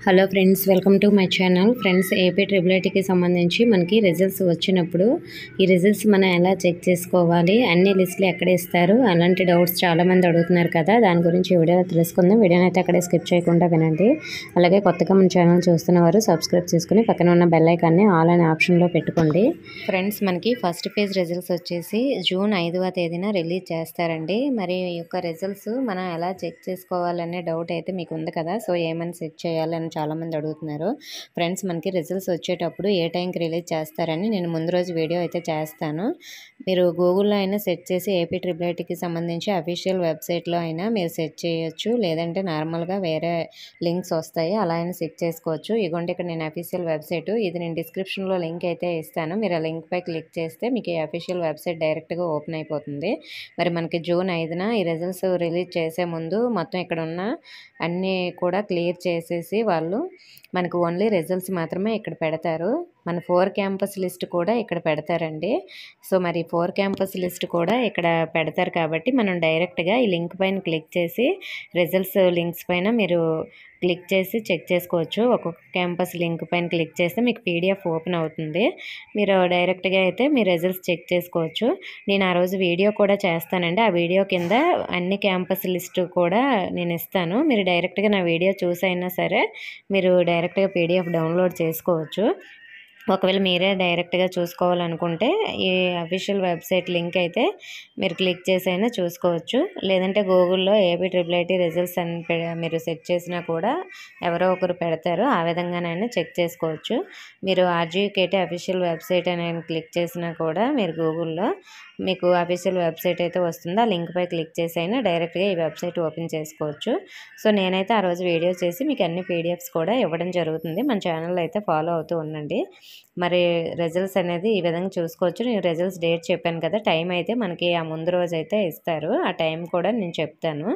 Hello friends, welcome to my channel. Friends, AP triple ఐటీకి సంబంధించి మనకి రిజల్ట్స్ వచ్చినప్పుడు ఈ రిజల్ట్స్ మనం ఎలా చెక్ చేసుకోవాలి, అన్ని లిస్టులు ఎక్కడ ఇస్తారు, అలాంటి డౌట్స్ చాలామంది అడుగుతున్నారు కదా. దాని గురించి వీడియోలో తెలుసుకుందాం. వీడియోని అయితే అక్కడే స్కిప్ చేయకుండా వినండి. అలాగే కొత్తగా మన ఛానల్ చూస్తున్నవారు సబ్స్క్రైబ్ చేసుకుని పక్కన ఉన్న బెల్ ఐకాన్ని ఆల్ అనే ఆప్షన్లో పెట్టుకోండి. ఫ్రెండ్స్, మనకి ఫస్ట్ పేజ్ రిజల్ట్స్ వచ్చేసి జూన్ 5వ తేదీన రిలీజ్ చేస్తారండి. మరి ఈ యొక్క రిజల్ట్స్ మనం ఎలా చెక్ చేసుకోవాలనే డౌట్ అయితే మీకు ఉంది కదా. సో ఏమని చెక్ చేయాలని చాలామంది అడుగుతున్నారు. ఫ్రెండ్స్, మనకి రిజల్ట్స్ వచ్చేటప్పుడు ఏ టైంకి రిలీజ్ చేస్తారని నేను ముందు రోజు వీడియో అయితే చేస్తాను. మీరు గూగుల్లో అయినా సెర్చ్ చేసి ఏపీ ట్రిపుల్ ఐటీకి సంబంధించి అఫీషియల్ వెబ్సైట్లో అయినా మీరు సెర్చ్ చేయొచ్చు, లేదంటే నార్మల్గా వేరే లింక్స్ వస్తాయి, అలా అయినా చెక్ చేసుకోవచ్చు. ఇగోండి, ఇక్కడ నేను అఫీషియల్ వెబ్సైట్, ఇది నేను డిస్క్రిప్షన్లో లింక్ అయితే ఇస్తాను. మీరు ఆ లింక్ పై క్లిక్ చేస్తే మీకు ఈ అఫీషియల్ వెబ్సైట్ డైరెక్ట్గా ఓపెన్ అయిపోతుంది. మరి మనకి జూన్ 5న ఈ రిజల్ట్స్ రిలీజ్ చేసే ముందు మొత్తం ఇక్కడ ఉన్న అన్నీ కూడా క్లియర్ చేసేసి వాళ్ళు మనకు ఓన్లీ రిజల్ట్స్ మాత్రమే ఇక్కడ పెడతారు. మన 4 క్యాంపస్ లిస్ట్ కూడా ఇక్కడ పెడతారండి. సో మరి 4 క్యాంపస్ లిస్ట్ కూడా ఇక్కడ పెడతారు కాబట్టి మనం డైరెక్ట్గా ఈ లింక్ పైన క్లిక్ చేసి రిజల్ట్స్ లింక్స్ పైన మీరు క్లిక్ చేసి చెక్ చేసుకోవచ్చు. ఒక్కొక్క క్యాంపస్ లింక్ పైన క్లిక్ చేస్తే మీకు పీడిఎఫ్ ఓపెన్ అవుతుంది. మీరు డైరెక్ట్గా అయితే మీ రిజల్ట్స్ చెక్ చేసుకోవచ్చు. నేను ఆ రోజు వీడియో కూడా చేస్తానండి. ఆ వీడియో కింద అన్ని క్యాంపస్ లిస్ట్ కూడా నేను ఇస్తాను. మీరు డైరెక్ట్గా నా వీడియో చూసైనా సరే మీరు డైరెక్ట్గా పీడిఎఫ్ డౌన్లోడ్ చేసుకోవచ్చు. ఒకవేళ మీరే డైరెక్ట్గా చూసుకోవాలనుకుంటే ఈ అఫీషియల్ వెబ్సైట్ లింక్ అయితే మీరు క్లిక్ చేసి అయినా చూసుకోవచ్చు. లేదంటే గూగుల్లో ఏపీ ట్రిపుల్ ఐటీ రిజల్ట్స్ అని మీరు సెర్చ్ చేసినా కూడా ఎవరో ఒకరు పెడతారు, ఆ విధంగానైనా చెక్ చేసుకోవచ్చు. మీరు ఆర్జీకేటీ అఫీషియల్ వెబ్సైట్ అని క్లిక్ చేసినా కూడా మీరు గూగుల్లో మీకు అఫీషియల్ వెబ్సైట్ అయితే వస్తుంది. ఆ లింక్ పై క్లిక్ చేసి అయినా డైరెక్ట్గా ఈ వెబ్సైట్ ఓపెన్ చేసుకోవచ్చు. సో నేనైతే ఆ రోజు వీడియో చేసి మీకు అన్ని పీడిఎఫ్స్ కూడా ఇవ్వడం జరుగుతుంది. మన ఛానల్ అయితే ఫాలో అవుతూ ఉండండి. మరి రిజల్ట్స్ అనేది ఈ విధంగా చూసుకోవచ్చు. నేను రిజల్ట్స్ డేట్ చెప్పాను కదా, టైం అయితే మనకి ఆ ముందు రోజు అయితే ఇస్తారు. ఆ టైం కూడా నేను చెప్తాను.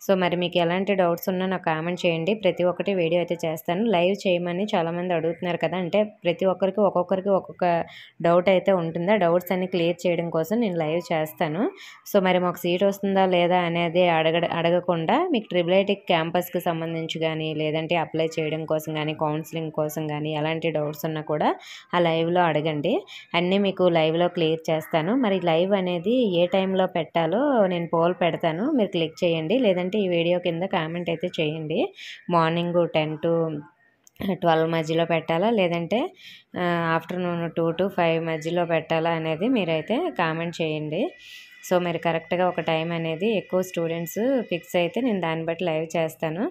సో మరి మీకు ఎలాంటి డౌట్స్ ఉన్నా నాకు కామెంట్ చేయండి. ప్రతి ఒక్కటి వీడియో అయితే చేస్తాను. లైవ్ చేయమని చాలామంది అడుగుతున్నారు కదా, అంటే ప్రతి ఒక్కరికి ఒక్కొక్క డౌట్ అయితే ఉంటుంది. ఆ డౌట్స్ అన్ని క్లియర్ చేయడం కోసం నేను లైవ్ చేస్తాను. సో మరి మాకు సీట్ వస్తుందా లేదా అనేది అడగకుండా మీకు ట్రిపుల్ ఐటీ క్యాంపస్కి సంబంధించి కానీ, లేదంటే అప్లై చేయడం కోసం కానీ, కౌన్సిలింగ్ కోసం కానీ ఎలాంటి డౌట్స్ ఉన్నా కూడా ఆ లైవ్లో అడగండి. అన్నీ మీకు లైవ్లో క్లియర్ చేస్తాను. మరి లైవ్ అనేది ఏ టైంలో పెట్టాలో నేను పోల్ పెడతాను, మీరు క్లిక్ చేయండి. లేదంటే ఈ వీడియో కింద కామెంట్ అయితే చేయండి. మార్నింగ్ 10 to 12 మధ్యలో పెట్టాలా, లేదంటే ఆఫ్టర్నూన్ 2 to 5 మధ్యలో పెట్టాలా అనేది మీరైతే కామెంట్ చేయండి. సో మీరు కరెక్ట్గా ఒక టైం అనేది ఎక్కువ స్టూడెంట్స్ ఫిక్స్ అయితే నేను దాన్ని బట్టి లైవ్ చేస్తాను.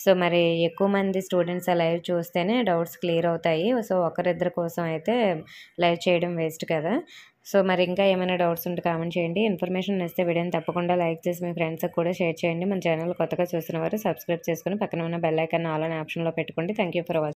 సో మరి ఎక్కువ మంది స్టూడెంట్స్ ఆ లైవ్ చూస్తేనే డౌట్స్ క్లియర్ అవుతాయి. సో ఒకరిద్దరి కోసం అయితే లైవ్ చేయడం వేస్ట్ కదా. సో మరి ఇంకా ఏమైనా డౌట్స్ ఉంటే కామెంట్ చేయండి. ఇన్ఫర్మేషన్ నచ్చితే వీడియోని తప్పకుండా లైక్ చేసి మీ ఫ్రెండ్స్కి కూడా షేర్ చేయండి. మన ఛానల్ కొత్తగా చూస్తున్న వారు సబ్స్క్రైబ్ చేసుకుని పక్కన ఉన్న బెల్ ఐకాన్ ఆల్ అనే ఆప్షన్లో పెట్టుకోండి. Thank you for watching.